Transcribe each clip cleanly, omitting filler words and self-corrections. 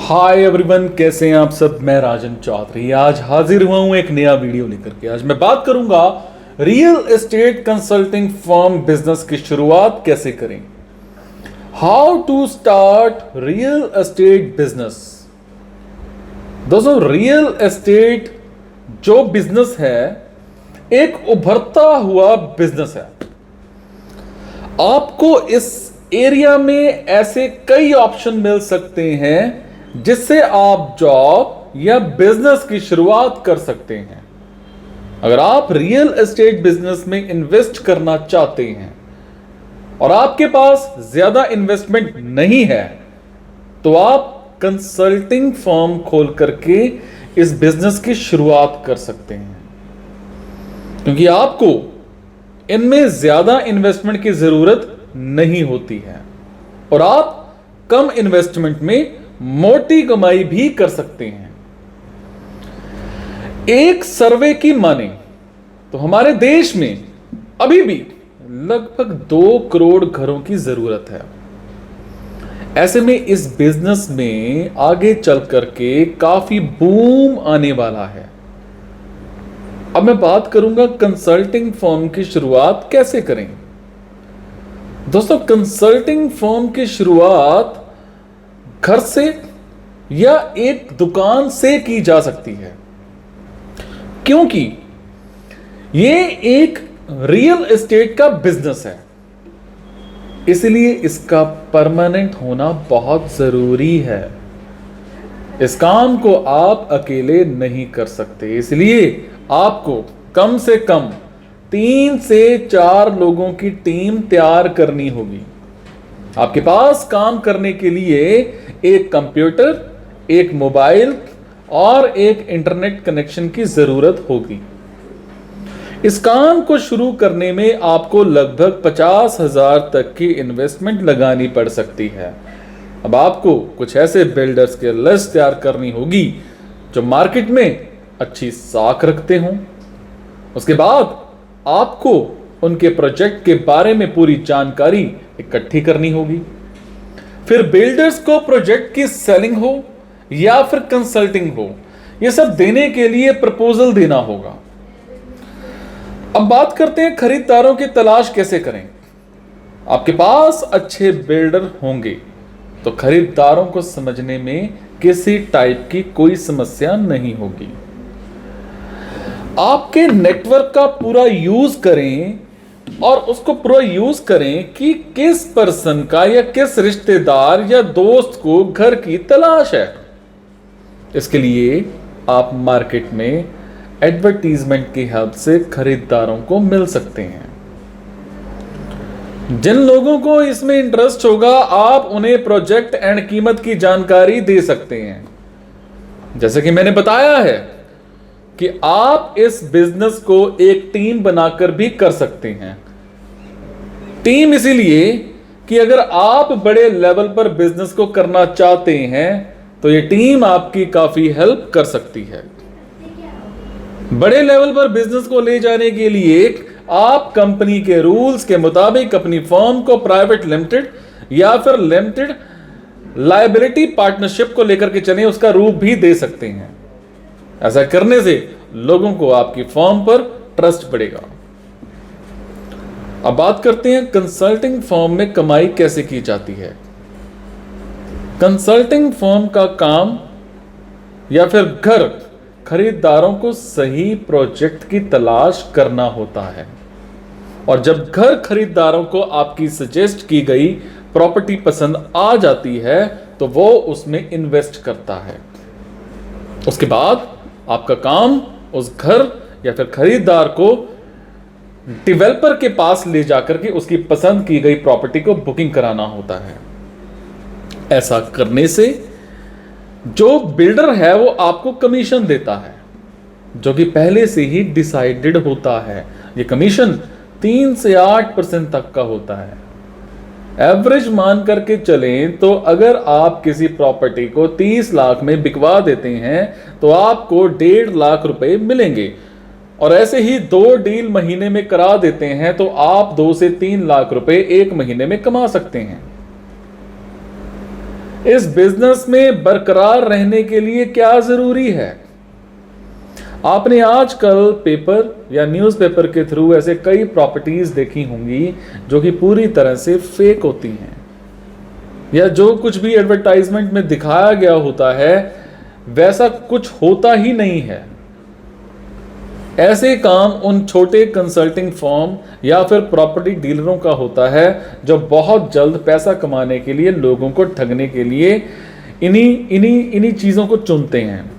Hi everyone, कैसे हैं आप सब। मैं राजन चौधरी आज हाजिर हुआ हूं एक नया वीडियो लेकर के। आज मैं बात करूंगा real estate consulting firm business की शुरुआत कैसे करें। How to start real estate business. दोस्तों, रियल एस्टेट जो बिजनेस है एक उभरता हुआ बिजनेस है। आपको इस एरिया में ऐसे कई ऑप्शन मिल सकते हैं जिससे आप जॉब या बिजनेस की शुरुआत कर सकते हैं। अगर आप रियल एस्टेट बिजनेस में इन्वेस्ट करना चाहते हैं और आपके पास ज्यादा इन्वेस्टमेंट नहीं है तो आप कंसल्टिंग फर्म खोल करके इस बिजनेस की शुरुआत कर सकते हैं, क्योंकि आपको इनमें ज्यादा इन्वेस्टमेंट की जरूरत नहीं होती है और आप कम इन्वेस्टमेंट में मोटी कमाई भी कर सकते हैं। एक सर्वे की माने तो हमारे देश में अभी भी लगभग 2 करोड़ घरों की जरूरत है। ऐसे में इस बिजनेस में आगे चल करके काफी बूम आने वाला है। अब मैं बात करूंगा कंसल्टिंग फर्म की शुरुआत कैसे करें। दोस्तों, कंसल्टिंग फर्म की शुरुआत घर से या एक दुकान से की जा सकती है, क्योंकि यह एक रियल एस्टेट का बिजनेस है, इसलिए इसका परमानेंट होना बहुत जरूरी है। इस काम को आप अकेले नहीं कर सकते, इसलिए आपको कम से कम 3 से 4 लोगों की टीम तैयार करनी होगी। आपके पास काम करने के लिए एक कंप्यूटर, एक मोबाइल और एक इंटरनेट कनेक्शन की जरूरत होगी। इस काम को शुरू करने में आपको लगभग 50,000 तक की इन्वेस्टमेंट लगानी पड़ सकती है। अब आपको कुछ ऐसे बिल्डर्स के लिस्ट तैयार करनी होगी जो मार्केट में अच्छी साख रखते हों। उसके बाद आपको उनके प्रोजेक्ट के बारे में पूरी जानकारी इकट्ठी करनी होगी। फिर बिल्डर्स को प्रोजेक्ट की सेलिंग हो या फिर कंसल्टिंग हो, यह सब देने के लिए प्रपोजल देना होगा। अब बात करते हैं खरीदारों की तलाश कैसे करें। आपके पास अच्छे बिल्डर होंगे तो खरीदारों को समझने में किसी टाइप की कोई समस्या नहीं होगी। आपके नेटवर्क का पूरा यूज करें और उसको पूरा यूज करें कि किस पर्सन का या किस रिश्तेदार या दोस्त को घर की तलाश है। इसके लिए आप मार्केट में एडवर्टीजमेंट की हेल्प से खरीदारों को मिल सकते हैं। जिन लोगों को इसमें इंटरेस्ट होगा आप उन्हें प्रोजेक्ट एंड कीमत की जानकारी दे सकते हैं। जैसे कि मैंने बताया है कि आप इस बिजनेस को एक टीम बनाकर भी कर सकते हैं। टीम इसीलिए कि अगर आप बड़े लेवल पर बिजनेस को करना चाहते हैं तो यह टीम आपकी काफी हेल्प कर सकती है। बड़े लेवल पर बिजनेस को ले जाने के लिए आप कंपनी के रूल्स के मुताबिक अपनी फर्म को प्राइवेट लिमिटेड या फिर लिमिटेड लायबिलिटी पार्टनरशिप को लेकर के चलें, उसका रूप भी दे सकते हैं। ऐसा करने से लोगों को आपकी फर्म पर ट्रस्ट बढ़ेगा। अब बात करते हैं कंसल्टिंग फर्म में कमाई कैसे की जाती है। कंसल्टिंग फर्म का काम या फिर घर खरीदारों को सही प्रोजेक्ट की तलाश करना होता है, और जब घर खरीदारों को आपकी सजेस्ट की गई प्रॉपर्टी पसंद आ जाती है तो वो उसमें इन्वेस्ट करता है। उसके बाद आपका काम उस घर या फिर खरीदार को डेवलपर के पास ले जाकर के उसकी पसंद की गई प्रॉपर्टी को बुकिंग कराना होता है। ऐसा करने से जो बिल्डर है वो आपको कमीशन देता है, जो कि पहले से ही डिसाइडेड होता है। ये कमीशन 3 से 8% तक का होता है। एवरेज मान करके चलें तो अगर आप किसी प्रॉपर्टी को 30 लाख में बिकवा देते हैं तो आपको 1.5 लाख रुपए मिलेंगे, और ऐसे ही 2 डील महीने में करा देते हैं तो आप 2 से 3 लाख रुपए एक महीने में कमा सकते हैं। इस बिजनेस में बरकरार रहने के लिए क्या जरूरी है? आपने आजकल पेपर या न्यूज़पेपर के थ्रू ऐसे कई प्रॉपर्टीज देखी होंगी जो कि पूरी तरह से फेक होती हैं, या जो कुछ भी एडवर्टाइजमेंट में दिखाया गया होता है वैसा कुछ होता ही नहीं है। ऐसे काम उन छोटे कंसल्टिंग फर्म या फिर प्रॉपर्टी डीलरों का होता है जो बहुत जल्द पैसा कमाने के लिए, लोगों को ठगने के लिए इन्हीं चीज़ों को चुनते हैं,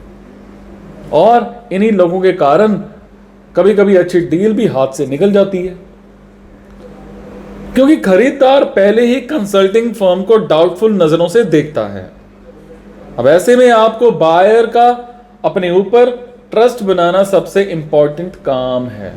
और इन्हीं लोगों के कारण कभी कभी अच्छी डील भी हाथ से निकल जाती है, क्योंकि खरीदार पहले ही कंसल्टिंग फर्म को डाउटफुल नजरों से देखता है। अब ऐसे में आपको बायर का अपने ऊपर ट्रस्ट बनाना सबसे इंपॉर्टेंट काम है।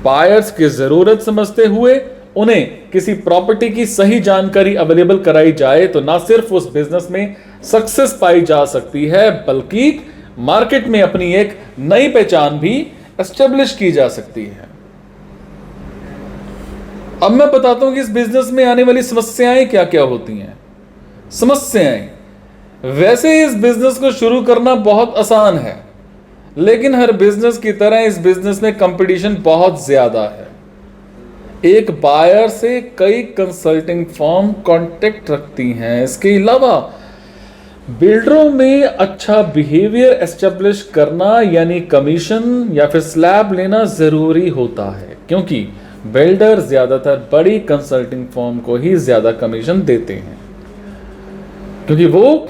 बायर्स की जरूरत समझते हुए उन्हें किसी प्रॉपर्टी की सही जानकारी अवेलेबल कराई जाए तो ना सिर्फ उस बिजनेस में सक्सेस पाई जा सकती है, बल्कि मार्केट में अपनी एक नई पहचान भी एस्टेब्लिश की जा सकती है। अब मैं बताता हूं कि इस बिजनेस में आने वाली समस्याएं क्या क्या होती हैं। समस्याएं, वैसे इस बिजनेस को शुरू करना बहुत आसान है, लेकिन हर बिजनेस की तरह इस बिजनेस में कंपटीशन बहुत ज्यादा है। एक बायर से कई कंसल्टिंग फर्म कांटेक्ट रखती हैं। इसके अलावा बिल्डरों में अच्छा बिहेवियर एस्टेब्लिश करना यानी कमीशन या फिर स्लैब लेना जरूरी होता है, क्योंकि बिल्डर ज्यादातर बड़ी कंसल्टिंग फर्म को ही ज्यादा कमीशन देते हैं, क्योंकि वो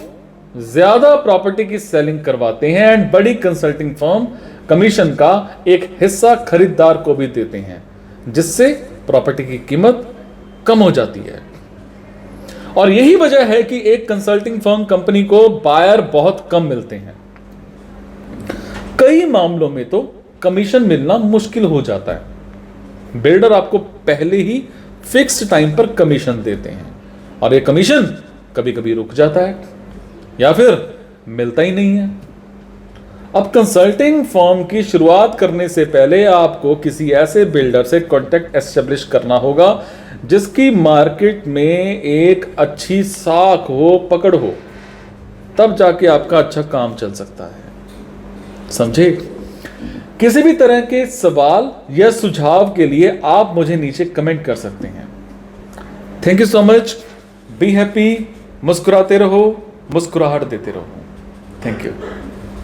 ज्यादा प्रॉपर्टी की सेलिंग करवाते हैं एंड बड़ी कंसल्टिंग फर्म कमीशन का एक हिस्सा खरीदार को भी देते हैं, जिससे प्रॉपर्टी की कीमत कम हो जाती है। और यही वजह है कि एक कंसल्टिंग फर्म कंपनी को बायर बहुत कम मिलते हैं। कई मामलों में तो कमीशन मिलना मुश्किल हो जाता है। बिल्डर आपको पहले ही फिक्स्ड टाइम पर कमीशन देते हैं, और यह कमीशन कभी कभी रुक जाता है या फिर मिलता ही नहीं है। अब कंसल्टिंग फर्म की शुरुआत करने से पहले आपको किसी ऐसे बिल्डर से कॉन्टेक्ट एस्टेब्लिश करना होगा जिसकी मार्केट में एक अच्छी साख हो, पकड़ हो, तब जाके आपका अच्छा काम चल सकता है। समझे? किसी भी तरह के सवाल या सुझाव के लिए आप मुझे नीचे कमेंट कर सकते हैं। Thank you so much. Be happy, मुस्कुराते रहो, मुस्कुराहट देते रहो। Thank you.